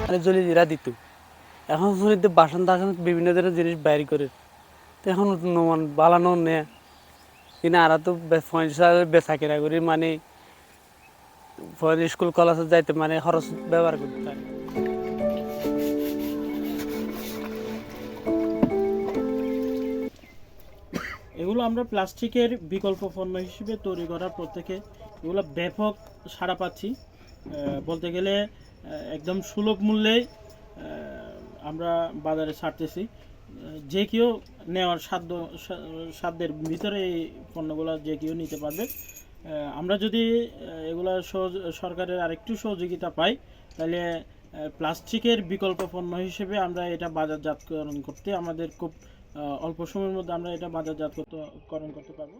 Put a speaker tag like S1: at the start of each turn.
S1: মানে জলিজিরা দিত। এখন শুনিতে বাসন টাসন বিভিন্ন ধরনের জিনিস বাইর করে, তো এখন নমান বালানো নেয় কিনা আর তো পয়সা বেচা কেনা করি, মানে স্কুল কলেজে যাইতে মানে খরচ ব্যবহার করতে পারে।
S2: এগুলো আমরা প্লাস্টিকের বিকল্প পণ্য হিসেবে তৈরি করার পর থেকে এগুলো ব্যাপক সাড়া পাচ্ছি। বলতে গেলে একদম সুলভ মূল্যেই আমরা বাজারে ছাড়তেছি। যে কেউ নেওয়ার সাধ্যের ভিতরে এই পণ্যগুলো যে কেউ নিতে পারবে। আমরা যদি এগুলো সরকারের আরেকটু সহযোগিতা পাই, তাহলে প্লাস্টিকের বিকল্প পণ্য হিসেবে আমরা এটা বাজারজাতকরণ করতে আমাদের খুব অল্প সময়ের মধ্যে আমরা এটা বাজারজাতকরণ করতে পারবো।